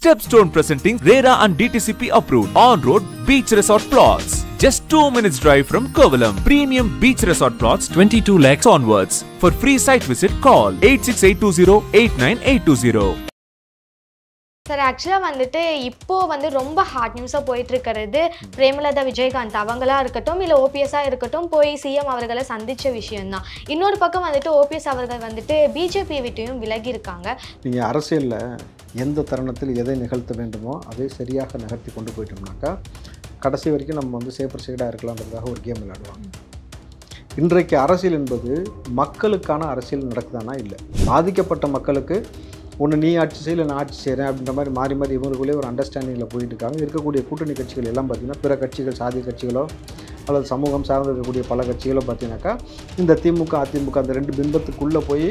Stepstone presenting RERA and DTCP approved on-road beach resort plots. Just 2 minutes drive from Kovalam. Premium beach resort plots 22 lakhs onwards. For free site visit call 8682089820. Sir ஆக்சுவலாக வந்துட்டு இப்போது ரொம்ப hot நியூஸாக போயிட்டுருக்கிறது பிரேமலதா விஜயகாந்த் அவங்களா இருக்கட்டும் இல்லை ஓபிஎஸ்ஸாக இருக்கட்டும் போய் சிஎம் அவர்களை சந்தித்த விஷயம்தான். இன்னொரு பக்கம் வந்துட்டு ஓபிஎஸ் அவர்கள் வந்துட்டு பிஜேபி விட்டையும் விலகி இருக்காங்க. நீங்கள் அரசியலில் எந்த தருணத்தில் எதை நிகழ்த்த வேண்டுமோ அதை சரியாக நகர்த்தி கொண்டு போயிட்டோம்னாக்கா கடைசி வரைக்கும் நம்ம சேஃபர் சைடாக இருக்கலான்றதுக்காக ஒரு கேம் விளையாடுவாங்க. இன்றைக்கு அரசியல் என்பது மக்களுக்கான அரசியல் நடக்குதானா இல்லை. பாதிக்கப்பட்ட மக்களுக்கு ஒன்று நீ ஆட்சி செய்யலை நான் ஆட்சி செய்கிறேன் அப்படின்ற மாதிரி மாறி மாறி இவங்களுக்குள்ளே ஒரு அண்டர்ஸ்டாண்டிங்கில் போயிட்டு இருக்காங்க. இருக்கக்கூடிய கூட்டணி கட்சிகள் எல்லாம் பார்த்திங்கன்னா பிற கட்சிகள் சாதி கட்சிகளோ அல்லது சமூகம் சார்ந்து இருக்கக்கூடிய பல கட்சிகளோ பார்த்தீங்கன்னாக்கா இந்த திமுக அதிமுக அந்த ரெண்டு பிம்பத்துக்குள்ளே போய்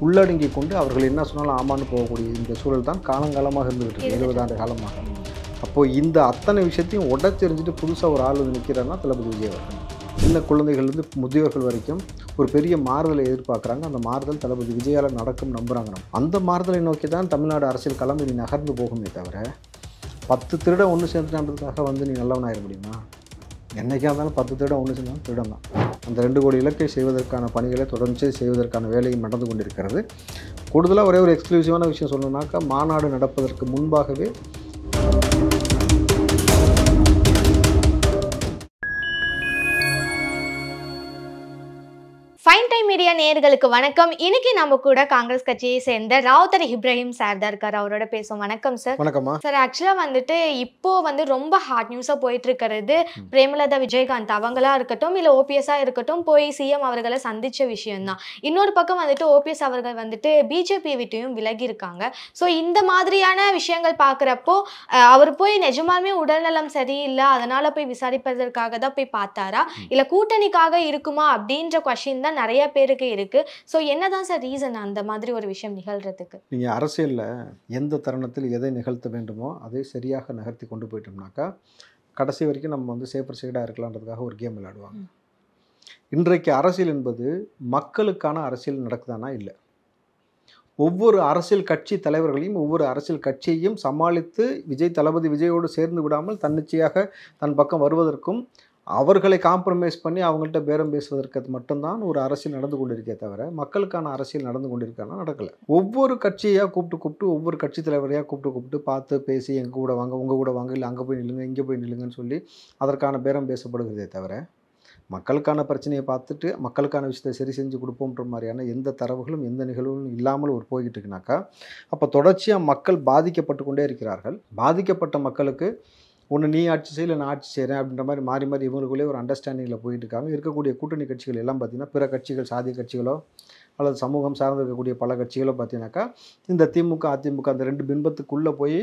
உள்ளடங்கி கொண்டு அவர்கள் என்ன சொன்னாலும் ஆமான்னு போகக்கூடிய இந்த சூழல் தான் காலங்காலமாக இருந்துகிட்டு இருக்கு, 70 ஆண்டு காலமாக. அப்போது இந்த அத்தனை விஷயத்தையும் உடச்செறிஞ்சிட்டு புதுசாக ஒரு ஆள் வந்து நிற்கிறாருன்னா தளபதி விஜய் அவர்கள். சின்ன குழந்தைகள்லேருந்து முதியோர்கள் வரைக்கும் ஒரு பெரிய மாறுதலை எதிர்பார்க்குறாங்க. அந்த மாறுதல் தளபதி விஜயால் நடக்கும் நம்புகிறாங்க. அந்த மாறுதலை நோக்கி தான் தமிழ்நாடு அரசியல் களம் இனி நகர்ந்து போகுமே தவிர 10 திருட ஒன்று சேர்ந்துட்டான்றதுக்காக நீ நல்லவனாயிட முடியுமா? என்றைக்கா இருந்தாலும் 10 திருட ஒன்று சேர்ந்தாலும் திருடம் தான். அந்த 2 கோடி இலக்கை செய்வதற்கான பணிகளை தொடர்ந்து செய்வதற்கான வேலையும் நடந்து கொண்டிருக்கிறது. கூடுதலாக ஒரே ஒரு எக்ஸ்க்ளூசிவான விஷயம் சொல்லணுன்னாக்கா மாநாடு நடப்பதற்கு முன்பாகவே ஃபைன் டைம் மீடியா நேயர்களுக்கு வணக்கம். இன்னைக்கு நம்ம கூட காங்கிரஸ் கட்சியை சேர்ந்த ராவுத்தர் இப்ராஹிம் சார் தான் இருக்காரு. அவரோட பேசுவோம். வணக்கம் சார். வணக்கம்மா சார். ஆக்சுவலாக வந்துட்டு இப்போ ரொம்ப ஹாட் நியூஸாக போயிட்டு இருக்கிறது பிரேமலதா விஜயகாந்த் அவங்களா இருக்கட்டும் இல்லை ஓபிஎஸ்ஸாக இருக்கட்டும் போய் சிஎம் அவர்களை சந்தித்த விஷயம்தான். இன்னொரு பக்கம் வந்துட்டு ஓபிஎஸ் அவர்கள் வந்துட்டு பிஜேபி விட்டையும் விலகி இருக்காங்க. ஸோ இந்த மாதிரியான விஷயங்கள் பார்க்குறப்போ அவர் போய் நிஜமாலுமே உடல்நலம் சரியில்லை அதனால போய் விசாரிப்பதற்காக தான் போய் பார்த்தாரா இல்லை கூட்டணிக்காக இருக்குமா அப்படின்ற கொஸ்டின் தான் நிறைய பேருக்கு இருக்கு. ஸோ என்னதான் சார் ரீசன் அந்த மாதிரி ஒரு விஷயம் நிகழ்றதுக்கு? நீங்கள் அரசியலில் எந்த தருணத்தில் எதை நிகழ்த்த வேண்டுமோ அதை சரியாக நகர்த்தி கொண்டு போயிட்டோம்னாக்கா கடைசி வரைக்கும் நம்ம சேஃபர் சைடாக இருக்கலான்றதுக்காக ஒரு கேம் விளையாடுவாங்க. இன்றைக்கு அரசியல் என்பது மக்களுக்கான அரசியல் நடக்குதானா இல்லை. ஒவ்வொரு அரசியல் கட்சி தலைவர்களையும் ஒவ்வொரு அரசியல் கட்சியையும் சமாளித்து தளபதி விஜயோடு சேர்ந்து விடாமல் தன்னிச்சையாக தன் பக்கம் வருவதற்கும் அவர்களை காம்ப்ரமைஸ் பண்ணி அவங்கள்ட்ட பேரம் பேசுவதற்கு மட்டும்தான் ஒரு அரசியல் நடந்து கொண்டிருக்கே தவிர மக்களுக்கான அரசியல் நடந்து கொண்டிருக்கானா நடக்கலை. ஒவ்வொரு கட்சியாக கூப்பிட்டு ஒவ்வொரு கட்சி தலைவரையாக கூப்பிட்டு பார்த்து பேசி எங்கள் கூட வாங்க உங்கள் கூட வாங்க இல்லை அங்கே போய் நில்லுங்க இங்கே போய் நில்லுங்கன்னு சொல்லி அதற்கான பேரம் பேசப்படுகிறதே தவிர மக்களுக்கான பிரச்சனையை பார்த்துட்டு மக்களுக்கான விஷயத்தை சரி செஞ்சு கொடுப்போன்ற மாதிரியான எந்த தரவுகளும் எந்த நிகழ்வுகளும் இல்லாமல் ஒரு போய்கிட்டு இருக்குனாக்கா அப்போ தொடர்ச்சியாக மக்கள் பாதிக்கப்பட்டு கொண்டே இருக்கிறார்கள். பாதிக்கப்பட்ட மக்களுக்கு ஒன்று நீ ஆட்சி செய்யலை நான் ஆட்சி செய்கிறேன் அப்படின்ற மாதிரி மாறி மாறி இவங்களுக்குள்ளே ஒரு அண்டர்ஸ்டாண்டிங்கில் போயிட்டு இருக்காங்க. இருக்கக்கூடிய கூட்டணி கட்சிகள் எல்லாம் பார்த்திங்கன்னா பிற கட்சிகள் சாதி கட்சிகளோ அல்லது சமூகம் சார்ந்து இருக்கக்கூடிய பல கட்சிகளோ பார்த்தீங்கன்னாக்கா இந்த திமுக அதிமுக அந்த ரெண்டு பிம்பத்துக்குள்ளே போய்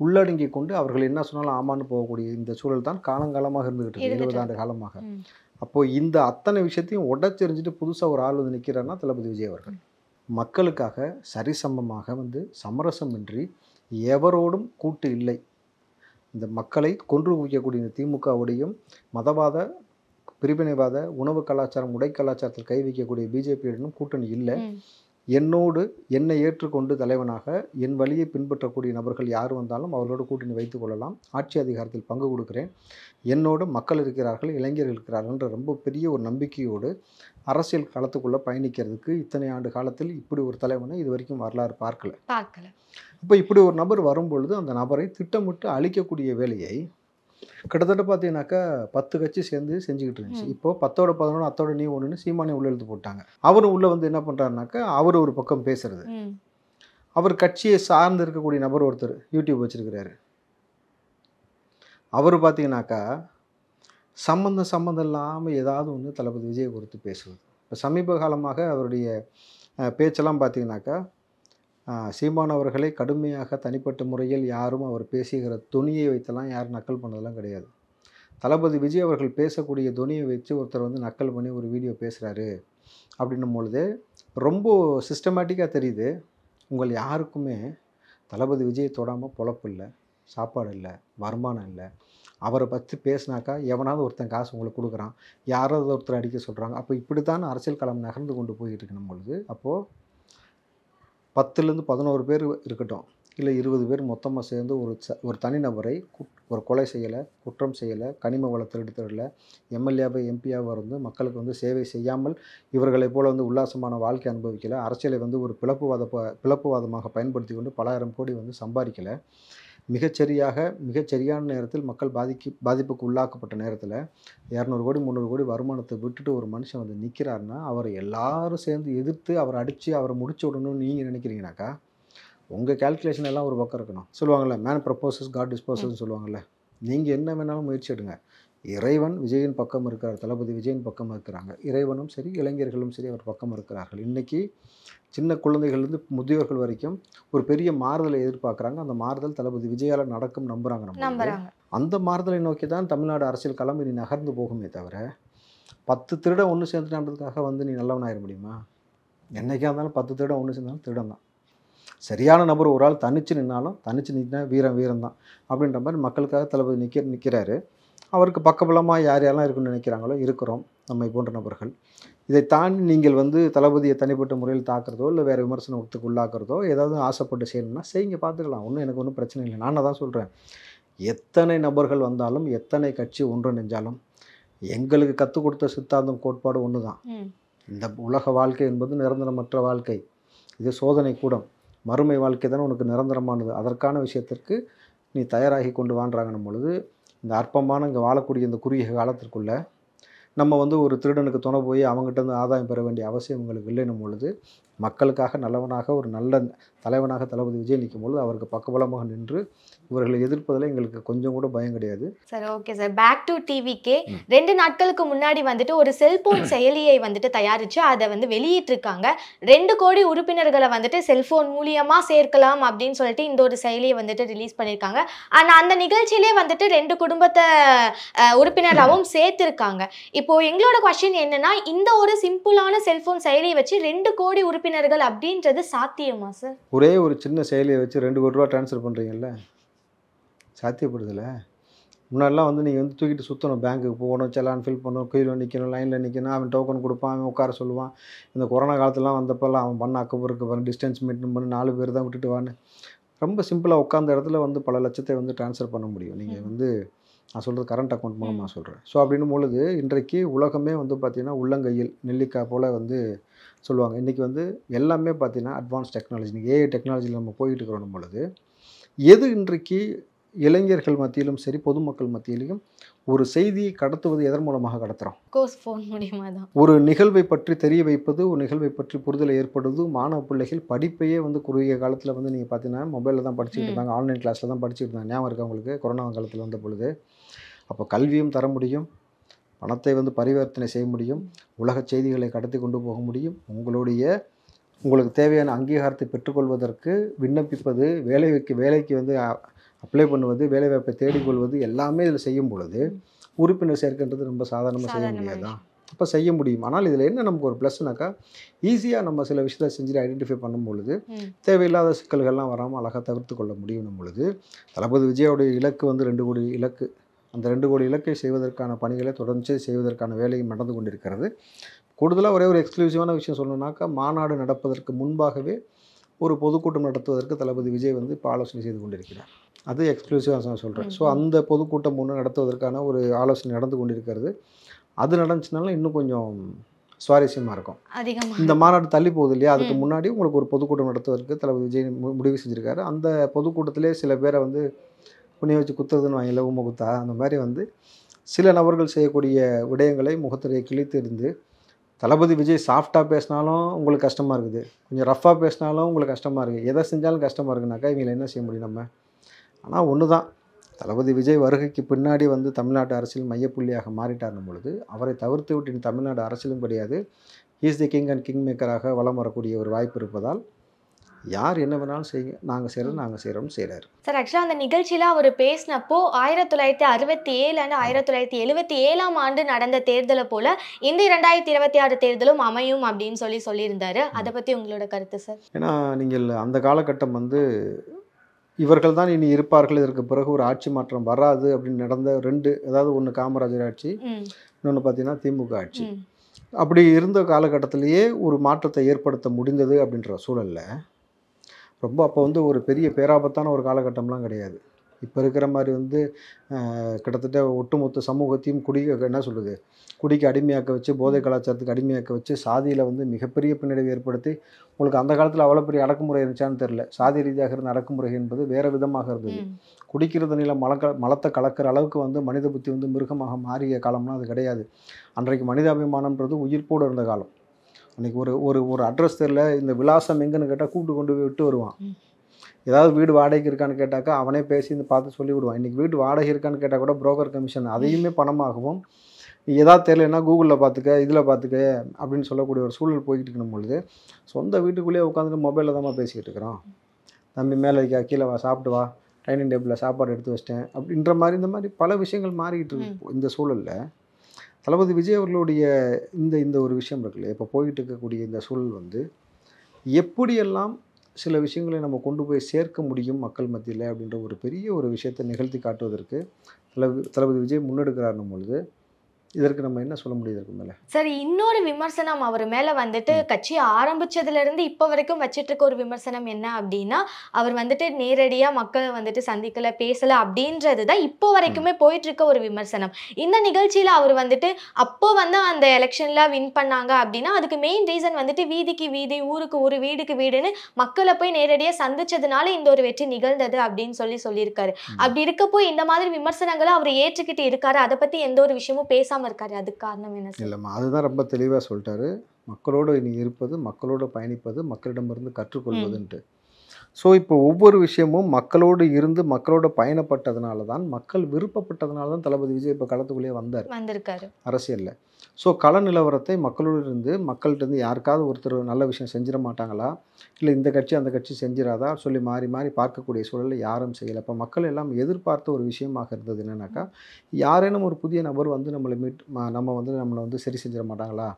உள்ளடங்கி கொண்டு அவர்கள் என்ன சொன்னாலும் ஆமான்னு போகக்கூடிய இந்த சூழல் தான் காலங்காலமாக இருந்துகிட்டு இருக்கு, 70 ஆண்டு காலமாக. அப்போது இந்த அத்தனை விஷயத்தையும் உடச்செறிஞ்சிட்டு புதுசாக ஒரு ஆள் வந்து நிற்கிறாருன்னா தளபதி விஜய் அவர்கள். மக்களுக்காக சரிசமமாக சமரசமின்றி எவரோடும் கூட்டு இல்லை. இந்த மக்களை கொன்று குவிக்கக்கூடிய இந்த திமுகவுடையும் மதவாத பிரிவினைவாத உணவு கலாச்சாரம் உடை கலாச்சாரத்தில் கை வைக்கக்கூடிய பிஜேபியுடனும் கூட்டணி இல்லை. என்னை ஏற்றுக்கொண்டு தலைவனாக என் வழியை பின்பற்றக்கூடிய நபர்கள் யார் வந்தாலும் அவர்களோடு கூட்டணி வைத்துக் கொள்ளலாம். ஆட்சி அதிகாரத்தில் பங்கு கொடுக்கிறேன். என்னோடு மக்கள் இருக்கிறார்கள், இளைஞர்கள் இருக்கிறார்கள்ன்ற ரொம்ப பெரிய ஒரு நம்பிக்கையோடு அரசியல் களத்துக்குள்ளே பயணிக்கிறதுக்கு இத்தனை ஆண்டு காலத்தில் இப்படி ஒரு தலைவனை இது வரைக்கும் வரலாறு பார்க்கல. அப்போ இப்படி ஒரு நபர் வரும்பொழுது அந்த நபரை திட்டமிட்டு அழிக்கக்கூடிய வேலையை கிட்டத்தட்ட பார்த்தீங்கன்னாக்கா 10 கட்சி சேர்ந்து செஞ்சுக்கிட்டு இருந்துச்சு. இப்போது 10ஓட 11 அத்தோட நீ ஒன்றுன்னு சீமானே உள்ள எழுத்து போட்டாங்க. அவரும் உள்ளே என்ன பண்ணுறாருனாக்கா அவர் ஒரு பக்கம் பேசுறது. அவர் கட்சியை சார்ந்து இருக்கக்கூடிய நபர் ஒருத்தர் யூடியூப் வச்சுருக்கிறாரு. அவர் பார்த்தீங்கன்னாக்கா சம்மந்தம் இல்லாமல் ஏதாவது ஒன்று தளபதி விஜய் குறித்து பேசுவது. இப்போ சமீப காலமாக அவருடைய பேச்செல்லாம் பார்த்தீங்கன்னாக்கா சீமான் அவர்களை கடுமையாக தனிப்பட்ட முறையில் யாரும் அவர் பேசுகிற துணியை வைத்தெல்லாம் யாரும் நக்கல் பண்ணதெல்லாம் கிடையாது. தளபதி விஜய் அவர்கள் பேசக்கூடிய துணியை வச்சு ஒருத்தர் நக்கல் பண்ணி ஒரு வீடியோ பேசுகிறாரு அப்படின்னும் பொழுது ரொம்ப சிஸ்டமேட்டிக்காக தெரியுது. உங்கள் யாருக்குமே தளபதி விஜய் தொடாமல் பொழப்பு இல்லை, சாப்பாடு இல்லை, வருமானம் இல்லை. அவரை பற்றி பேசினாக்கா எவனாவது ஒருத்தன் காசு உங்களுக்கு கொடுக்குறான், யாராவது ஒருத்தர் அடிக்க சொல்கிறாங்க. அப்போ இப்படி தான் அரசியல் களம் நகர்ந்து கொண்டு போயிட்டு இருக்கணும் பொழுது அப்போது 10லேருந்து 11 பேர் இருக்கட்டும், இல்லை 20 பேர் மொத்தமாக சேர்ந்து ஒரு தனிநபரை ஒரு கொலை செய்யலை, குற்றம் செய்யலை, கனிம வள திருடல, எம்எல்ஏவை எம்பியாக வந்து மக்களுக்கு வந்து சேவை செய்யாமல் இவர்களைப் போல் வந்து உல்லாசமான வாழ்க்கை அனுபவிக்கலை, அரசியலை வந்து ஒரு பிளப்புவாதமாக பயன்படுத்தி கொண்டு பல ஆயிரம் கோடி வந்து சம்பாதிக்கலை. மிகச்சரியான நேரத்தில் மக்கள் பாதிப்புக்கு உள்ளாக்கப்பட்ட நேரத்தில் 200 கோடி 300 கோடி வருமானத்தை விட்டுட்டு ஒரு மனுஷன் வந்து நிற்கிறாருன்னா அவரை எல்லாரும் சேர்ந்து எதிர்த்து அவரை அடித்து அவரை முடிச்சு விடணும்னு நீங்கள் நினைக்கிறீங்கனாக்கா உங்கள் கேல்குலேஷன் எல்லாம் ஒரு பக்கம் இருக்கணும். சொல்லுவாங்கள்ல, மேன் ப்ரப்போசஸ் காட் டிஸ்போசஸ்ன்னு சொல்லுவாங்கள்ல. நீங்கள் என்ன வேணாலும் முயற்சி எடுங்க. இறைவன் விஜயின் பக்கம் இருக்கிறார், தளபதி விஜயின் பக்கம் இருக்கிறாங்க. இறைவனும் சரி, இளைஞர்களும் சரி அவர் பக்கம் இருக்கிறார்கள். இன்றைக்கி சின்ன குழந்தைகள்லேருந்து முதியோர்கள் வரைக்கும் ஒரு பெரிய மாறுதலை எதிர்பார்க்குறாங்க. அந்த மாறுதல் தளபதி விஜயால் நடக்கும் நம்புகிறாங்க. அந்த மாறுதலை நோக்கி தான் தமிழ்நாடு அரசியல் களம் இனி நகர்ந்து போகுமே தவிர 10 திருட ஒன்று சேர்ந்துட்டான்றதுக்காக வந்து நீ நல்லவனாயிட முடியுமா? என்றைக்கா இருந்தாலும் 10 திருட ஒன்று சேர்ந்தாலும் திருடன் தான். சரியான நபர் ஒரு ஆள் தனிச்சு நின்னா வீரம் தான் அப்படின்ற மாதிரி மக்களுக்காக தளபதி நிற்கிறாரு. அவருக்கு பக்கபலமாக யாரெல்லாம் இருக்குன்னு நினைக்கிறாங்களோ இருக்கிறோம் நம்மை போன்ற நபர்கள். இதை தாண்டி நீங்கள் வந்து தளபதியை தனிப்பட்ட முறையில் தாக்குறதோ இல்லை வேறு விமர்சனத்துக்கு உள்ளாக்குறதோ ஏதாவது ஆசைப்பட்டு செய்யணும்னா செய்யுங்க, பார்த்துக்கலாம். எனக்கு ஒன்றும் பிரச்சனை இல்லை. நான் தான் சொல்கிறேன், எத்தனை நபர்கள் வந்தாலும் எத்தனை கட்சி ஒன்று நெஞ்சாலும் எங்களுக்கு கற்றுக் கொடுத்த சித்தாந்தம் கோட்பாடு ஒன்று தான். இந்த உலக வாழ்க்கை என்பது நிரந்தரமற்ற வாழ்க்கை. இது சோதனை கூடம். மறுமை வாழ்க்கை தானே உனக்கு நிரந்தரமானது. அதற்கான விஷயத்திற்கு நீ தயாராகி கொண்டு வாழ்றாங்கன்னும் பொழுது இந்த அற்பமான இங்கே வாழக்கூடிய இந்த குறுகிய காலத்திற்குள்ளே நம்ம வந்து ஒரு திருடனுக்கு துணை போய் அவங்ககிட்ட வந்து ஆதாயம் பெற வேண்டிய அவசியம் உங்களுக்கு இல்லைன்னும் பொழுது மக்களுக்காக நல்லவனாக ஒரு நல்ல தலைவனாக தளபதி விஜய் நிற்கும் பொழுது அவருக்கு பக்கபலமாக நின்று இவர்களை எதிர்ப்பதில் எங்களுக்கு கொஞ்சம் கூட பயம் கிடையாது. Sir, okay sir. Back to டிவிக்கே 2 நாட்களுக்கு முன்னாடி வந்துட்டு ஒரு செல்போன் செயலியை வந்துட்டு தயாரித்து அதை வந்து வெளியிட்டிருக்காங்க. 2 கோடி உறுப்பினர்களை வந்துட்டு செல்போன் மூலியமாக சேர்க்கலாம் அப்படின்னு சொல்லிட்டு இந்த ஒரு செயலியை வந்துட்டு ரிலீஸ் பண்ணியிருக்காங்க. ஆனால் அந்த நிகழ்ச்சியிலே வந்துட்டு 2 குடும்பத்தை உறுப்பினராகவும் சேர்த்துருக்காங்க. இப்போது எங்களோட கொஸ்டின் என்னன்னா, இந்த ஒரு சிம்பிளான செல்போன் செயலியை வச்சு 2 கோடி உறுப்பினர்கள் அப்படின்றது சாத்தியமா சார்? ஒரே ஒரு சின்ன செயலியை வச்சு 2 கோடி ரூபா ட்ரான்ஸ்ஃபர் பண்ணுறீங்கல்ல, சாத்தியப்படுதில்ல. முன்னாடிலாம் வந்து நீங்கள் வந்து தூக்கிட்டு சுற்றணும், பேங்க்குக்கு போகணும், செலான் ஃபில் பண்ணணும், கீழே நிற்கணும், லைனில் நிற்கணும், அவன் டோக்கன் கொடுப்பான், அவன் உட்கார சொல்லுவான். இந்த கொரோனா காலத்துலாம் வந்தப்பெல்லாம் அவன் பண்ண அக்கப்புறக்கு பண்ண டிஸ்டன்ஸ் மெயின்டைன் பண்ணி 4 பேர் தான் விட்டுட்டு வான்னு ரொம்ப சிம்பிளாக உட்காந்த இடத்துல வந்து பல லட்சத்தை வந்து ட்ரான்ஸ்ஃபர் பண்ண முடியும். நீங்கள் வந்து நான் சொல்கிறது கரண்ட் அக்கௌண்ட் மூலமாக சொல்கிறேன். ஸோ அப்படின்னும் பொழுது இன்றைக்கு உலகமே வந்து பார்த்திங்கன்னா உள்ளங்கையில் நெல்லிக்காய் போல் வந்து சொல்லுவாங்க. இன்றைக்கி வந்து எல்லாமே பார்த்திங்கன்னா அட்வான்ஸ் டெக்னாலஜி, இன்றைக்கி ஏஐ டெக்னாலஜியில் நம்ம போயிட்டு இருக்கிறோம் பொழுது எது இன்றைக்கு இளைஞர்கள் மத்தியிலும் சரி பொதுமக்கள் மத்தியிலும் ஒரு செய்தியை கடத்துவது எதன் மூலமாக கடத்துகிறோம்? ஃபோன் மூலமா தான். ஒரு நிகழ்வை பற்றி தெரிய வைப்பது, ஒரு நிகழ்வை பற்றி புரிதலை ஏற்படுவது. மாணவ பிள்ளைகள் படிப்பையே வந்து குறுகிய காலத்தில் வந்து நீங்கள் பார்த்தீங்கன்னா மொபைலில் தான் படிச்சுட்டு இருந்தாங்க, ஆன்லைன் கிளாஸில் தான் படிச்சுட்டு இருந்தாங்க. ஞாபகம் இருக்கா உங்களுக்கு? கொரோனா காலத்தில் வந்த பொழுது அப்போ கல்வியும் தர முடியும், பணத்தை வந்து பரிவர்த்தனை செய்ய முடியும், உலக செய்திகளை கடத்தி கொண்டு போக முடியும். உங்களுக்கு தேவையான அங்கீகாரத்தை பெற்றுக்கொள்வதற்கு விண்ணப்பிப்பது, வேலைக்கு வந்து அப்ளை பண்ணுவது, வேலைவாய்ப்பை தேடிக்கொள்வது எல்லாமே இதில் செய்யும் பொழுது உறுப்பினர் சேர்க்கின்றது ரொம்ப சாதாரணமாக செய்ய முடியாதான்? அப்போ செய்ய முடியும். ஆனால் இதில் என்ன நமக்கு ஒரு ப்ளஸ்னாக்கா ஈஸியாக நம்ம சில விஷயத்தை செஞ்சுட்டு ஐடென்டிஃபை பண்ணும் பொழுது தேவையில்லாத சிக்கல்கள்லாம் வராமல் அழகாக தவிர்த்து கொள்ள முடியும் பொழுது தளபதி விஜயோடைய இலக்கு வந்து 2 கோடி இலக்கு. அந்த 2 கோடி இலக்கை செய்வதற்கான பணிகளை தொடர்ந்து செய்வதற்கான வேலையும் நடந்து கொண்டிருக்கிறது. கூடுதலாக ஒரே ஒரு எக்ஸ்க்ளூசிவான விஷயம் சொல்லணுன்னாக்கா, மாநாடு நடப்பதற்கு முன்பாகவே ஒரு பொதுக்கூட்டம் நடத்துவதற்கு தளபதி விஜய் வந்து இப்போ ஆலோசனை செய்து கொண்டிருக்கிறார். அது எக்ஸ்க்ளூசிவாக நான் சொல்கிறேன். ஸோ அந்த பொதுக்கூட்டம் ஒன்று நடத்துவதற்கான ஒரு ஆலோசனை நடந்து கொண்டிருக்கிறது. அது நடந்துச்சுனாலும் இன்னும் கொஞ்சம் சுவாரஸ்யமாக இருக்கும். இந்த மாநாடு தள்ளி போகுது இல்லையா, அதுக்கு முன்னாடி உங்களுக்கு ஒரு பொதுக்கூட்டம் நடத்துவதற்கு தளபதி விஜய் முடிவு செஞ்சுருக்காரு. அந்த பொதுக்கூட்டத்திலே சில பேரை வந்து புண்ணிய வச்சு குத்துறதுன்னு வாங்கல, ஊமை குத்தா, அந்த மாதிரி வந்து சில நபர்கள் செய்யக்கூடிய விடயங்களை முகத்திரையை கிழித்து இருந்து தளபதி விஜய் சாஃப்டாக பேசினாலும் உங்களுக்கு கஷ்டமாக இருக்குது, கொஞ்சம் ரஃப்பாக பேசினாலும் உங்களுக்கு கஷ்டமாக இருக்குது, எதை செஞ்சாலும் கஷ்டமாக இருக்குனாக்கா இவங்களை என்ன செய்ய முடியும் நம்ம? ஆனால் ஒன்று தான், தளபதி விஜய் வருகைக்கு பின்னாடி வந்து தமிழ்நாட்டு அரசியல் மையப்புள்ளியாக மாறிட்டார்னும் பொழுது அவரை தவிர்த்து விட்டு தமிழ்நாடு அரசியலும் கிடையாது, is the king and king மேக்கராக வலம் வரக்கூடிய ஒரு வாய்ப்பு இருப்பதால் யார் என்ன வேணாலும் செய்யுங்க, நாங்கள் செய்கிறோம்னு செய்கிறாரு. சார், ஆக்சுவலாக அந்த நிகழ்ச்சியில் அவர் பேசினப்போ 1967 அண்ட் 1977ஆம் ஆண்டு நடந்த தேர்தலை போல் இந்த 2026 தேர்தலும் அமையும் அப்படின்னு சொல்லியிருந்தாரு. அதை பற்றி உங்களோட கருத்து சார்? ஏன்னா நீங்கள் அந்த காலகட்டம் வந்து இவர்கள் தான் இனி இருப்பார்கள், இதற்கு பிறகு ஒரு ஆட்சி மாற்றம் வராது அப்படின்னு நடந்த 2, அதாவது ஒன்று காமராஜர் ஆட்சி, இன்னொன்று பார்த்தீங்கன்னா திமுக ஆட்சி. அப்படி இருந்த காலகட்டத்திலேயே ஒரு மாற்றத்தை ஏற்படுத்த முடிந்தது அப்படின்ற சூழலில் ரொம்ப அப்போ வந்து ஒரு பெரிய பேராபத்தான ஒரு காலகட்டம்லாம் கிடையாது. இப்போ இருக்கிற மாதிரி வந்து கிட்டத்தட்ட ஒட்டுமொத்த சமூகத்தையும் என்ன சொல்கிறது, குடிக்கு அடிமையாக்க வச்சு, போதை கலாச்சாரத்துக்கு அடிமையாக்க வச்சு, சாதியில் வந்து மிகப்பெரிய பின்னடைவு ஏற்படுத்தி, உங்களுக்கு அந்த காலத்தில் அவ்வளோ பெரிய அடக்குமுறை இருந்துச்சான்னு தெரில. சாதி ரீதியாக இருந்த அடக்குமுறை என்பது வேறு விதமாக இருந்தது. குடிக்கிற தண்ணியில் மலத்தை கலக்கிற அளவுக்கு வந்து மனித புத்தி வந்து மிருகமாக மாறிய காலம்லாம் அது கிடையாது. அன்றைக்கு மனிதாபிமானம்ன்றது உயிர்ப்போடு இருந்த காலம். அன்றைக்கி ஒரு ஒரு ஒரு அட்ரஸ் தெரில, இந்த விலாசம் எங்கன்னு கேட்டால் கூப்பிட்டு கொண்டு போய் விட்டு வருவான். ஏதாவது வீடு வாடகைக்கு இருக்கான்னு கேட்டாக்கா அவனே பேசி இந்த பார்த்து சொல்லி விடுவான். இன்றைக்கி வீடு வாடகை இருக்கான்னு கேட்டால் கூட புரோக்கர் கமிஷன், அதையுமே பணமாகவும், ஏதாவது தெரியலன்னா கூகுளில் பார்த்துக்க, இதில் பார்த்துக்க அப்படின்னு சொல்லக்கூடிய ஒரு சூழல் போய்கிட்டு இருக்கணும் பொழுது, சொந்த வீட்டுக்குள்ளேயே உட்காந்துட்டு மொபைலில் தான் பேசிக்கிட்டு இருக்கிறோம். தம்பி மேலே வைக்க, கீழே வா, சாப்பிட்டு வா, டைனிங் டேபிளில் சாப்பாடு எடுத்து வச்சிட்டேன் அப்படின்ற மாதிரி இந்த மாதிரி பல விஷயங்கள் மாறிக்கிட்டு இருக்கு. இந்த சூழலில் தளபதி விஜய் அவர்களுடைய இந்த ஒரு விஷயம் இருக்குல்ல, இப்போ போய்கிட்டு இருக்கக்கூடிய இந்த சூழல் வந்து எப்படியெல்லாம் சில விஷயங்களை நம்ம கொண்டு போய் சேர்க்க முடியும் மக்கள் மத்தியில் அப்படின்ற ஒரு பெரிய ஒரு விஷயத்தை நிகழ்த்தி காட்டுவதற்கு தளபதி விஜய் முன்னெடுக்கிறாருன்னும் பொழுது இதற்கு நம்ம என்ன சொல்ல முடியுது இருக்கு மேலே? சரி, இன்னொரு விமர்சனம் அவர் மேலே வந்துட்டு கட்சி ஆரம்பிச்சதுலேருந்து இப்போ வரைக்கும் வச்சுட்டு இருக்க ஒரு விமர்சனம் என்ன அப்படின்னா, அவர் வந்துட்டு நேரடியாக மக்களை வந்துட்டு சந்திக்கலை, பேசலை அப்படின்றது தான் இப்போ வரைக்குமே போயிட்டு இருக்க ஒரு விமர்சனம். இந்த நிகழ்ச்சியில் அவர் வந்துட்டு அப்போ வந்து அந்த எலெக்ஷனில் வின் பண்ணாங்க அப்படின்னா அதுக்கு மெயின் ரீசன் வந்துட்டு வீதிக்கு வீதி, ஊருக்கு ஊர், வீடுக்கு வீடுன்னு மக்களை போய் நேரடியாக சந்திச்சதுனால இந்த ஒரு வெற்றி நிகழ்ந்தது அப்படின்னு சொல்லியிருக்காரு. அப்படி இருக்கப்போ இந்த மாதிரி விமர்சனங்களை அவர் ஏற்றுக்கிட்டு இருக்காரு. அதை பற்றி எந்த ஒரு விஷயமும் பேசாம இருக்காரு. அதுக்கு காரணம் என்ன? இல்லைம்மா, அதுதான் ரொம்ப தெளிவாக சொல்லிட்டாரு. மக்களோடு இனி இருப்பது, மக்களோடு பயணிப்பது, மக்களிடமிருந்து கற்றுக்கொள்வதுன்ட்டு. ஸோ இப்போ ஒவ்வொரு விஷயமும் மக்களோடு இருந்து மக்களோட பயணப்பட்டதுனால தான், மக்கள் விருப்பப்பட்டதுனால தான் தளபதி விஜய் இப்போ களத்துக்குள்ளேயே வந்திருக்காரு அரசியலில். ஸோ கள நிலவரத்தை மக்களோடு இருந்து, மக்கள்கிட்ட யாருக்காவது ஒருத்தர் நல்ல விஷயம் செஞ்சிட மாட்டாங்களா, இல்லை இந்த கட்சி அந்த கட்சி செஞ்சிடாதா சொல்லி மாறி மாறி பார்க்கக்கூடிய சூழலில் யாரும் செய்யலை. இப்போ மக்கள் எல்லாம் எதிர்பார்த்த ஒரு விஷயமாக இருந்தது என்னன்னாக்கா, யாரேனும் ஒரு புதிய நபர் வந்து நம்மளை வந்து சரி செஞ்சிட மாட்டாங்களா,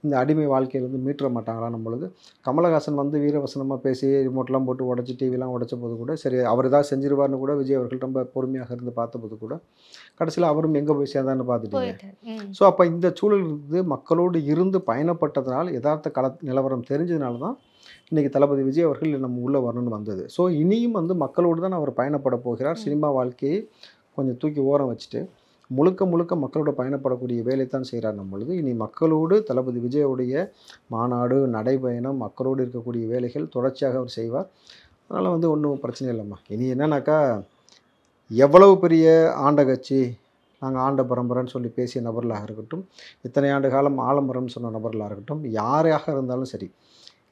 இந்த அடிமை வாழ்க்கையிலேருந்து மீட்டுற மாட்டாங்களா நம்மளுது. கமலஹாசன் வந்து வீரவசனமாக பேசி ரிமோட்லாம் போட்டு உடச்சி டிவிலாம் உடைச்ச போது கூட சரி அவர் ஏதாவது செஞ்சிருவார்னு கூட விஜய் அவர்கள் ரொம்ப பொறுமையாக இருந்து பார்த்தபோது கூட கடைசியில் அவரும் எங்கே போய் சேர்ந்தான்னு பார்த்துட்டீங்க. ஸோ அப்போ இந்த சூழல் இருந்து மக்களோடு இருந்து பயணப்பட்டதுனால், யதார்த்த கள நிலவரம் தெரிஞ்சதுனால தான் இன்றைக்கி தளபதி விஜய் அவர்கள் நம்ம உள்ளே வரணும்னு வந்தது. ஸோ இனியும் வந்து மக்களோடு தான் அவர் பயணப்பட போகிறார். சினிமா வாழ்க்கையை கொஞ்சம் தூக்கி ஓரம் வச்சுட்டு முழுக்க முழுக்க மக்களோட பயணப்படக்கூடிய வேலைத்தான் செய்கிறார் பொழுது, இனி மக்களோடு தளபதி விஜயோடைய மாநாடு, நடைபயணம், மக்களோடு இருக்கக்கூடிய வேலைகள் தொடர்ச்சியாக அவர் செய்வார். அதனால் வந்து ஒன்றும் பிரச்சனை இல்லைம்மா. இனி என்னன்னாக்கா, எவ்வளவு பெரிய ஆண்ட கட்சி, நாங்கள் ஆண்ட பரம்பரைன்னு சொல்லி பேசிய நபர்களாக இருக்கட்டும், இத்தனை ஆண்டு காலம் ஆலமரம்னு சொன்ன நபர்களாக இருக்கட்டும், யாராக இருந்தாலும் சரி,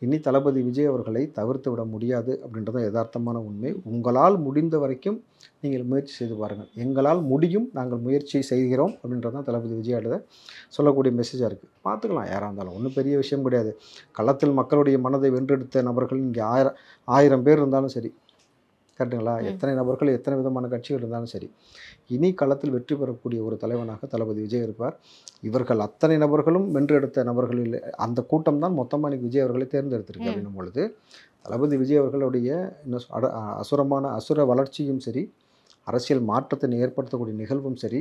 இனி தளபதி விஜய் அவர்களை தவிர்த்து விட முடியாது அப்படின்றத யதார்த்தமான உண்மை. உங்களால் முடிந்த வரைக்கும் நீங்கள் முயற்சி செய்து பாருங்கள். எங்களால் முடியும், நாங்கள் முயற்சி செய்கிறோம் அப்படின்றது தான் தளபதி விஜயோட சொல்லக்கூடிய மெசேஜாக இருக்குது. பார்த்துக்கலாம், யாராக இருந்தாலும் ஒன்றும் பெரிய விஷயம் கிடையாது. களத்தில் மக்களுடைய மனதை வென்றெடுத்த நபர்கள் இங்கே 1000 பேர் இருந்தாலும் சரி, கரெக்டுங்களா, எத்தனை நபர்கள் எத்தனை விதமான கட்சிகள் இருந்தாலும் சரி, இனி களத்தில் வெற்றி பெறக்கூடிய ஒரு தலைவனாக தளபதி விஜய் இருப்பார். இவர்கள் அத்தனை நபர்களும் வென்றெடுத்த நபர்களில் அந்த கூட்டம் தான் மொத்தமாக இன்றைக்கி விஜய் அவர்களை தேர்ந்தெடுத்திருக்கு. அப்படின்னும் பொழுது தளபதி விஜய் அவர்களுடைய இன்னும் அசுர வளர்ச்சியும் சரி, அரசியல் மாற்றத்தை ஏற்படுத்தக்கூடிய நிகழ்வும் சரி,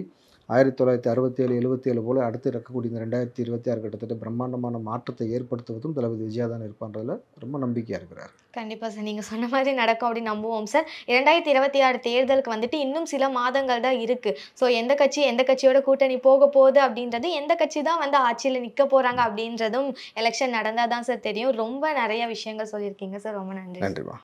1967, 77 போல் அடுத்து இருக்கக்கூடிய இந்த 2026 கிட்டத்தட்ட பிரம்மாண்டமான மாற்றத்தை ஏற்படுத்துவதும் தளபதி விஜயா தான் இருப்பான்றதில் ரொம்ப நம்பிக்கையாக இருக்கிறார். கண்டிப்பாக சார், நீங்கள் சொன்ன மாதிரி நடக்கும் அப்படின்னு நம்புவோம் சார். 2026 தேர்தலுக்கு வந்துட்டு இன்னும் சில மாதங்கள் தான் இருக்குது. ஸோ எந்த கட்சியோட கூட்டணி போக போகுது அப்படின்றது, எந்த கட்சி தான் வந்து ஆட்சியில் நிற்க போகிறாங்க அப்படின்றதும் எலெக்ஷன் நடந்தால் தான் சார் தெரியும். ரொம்ப நிறைய விஷயங்கள் சொல்லியிருக்கீங்க சார். ரொம்ப நன்றி. நன்றிமா.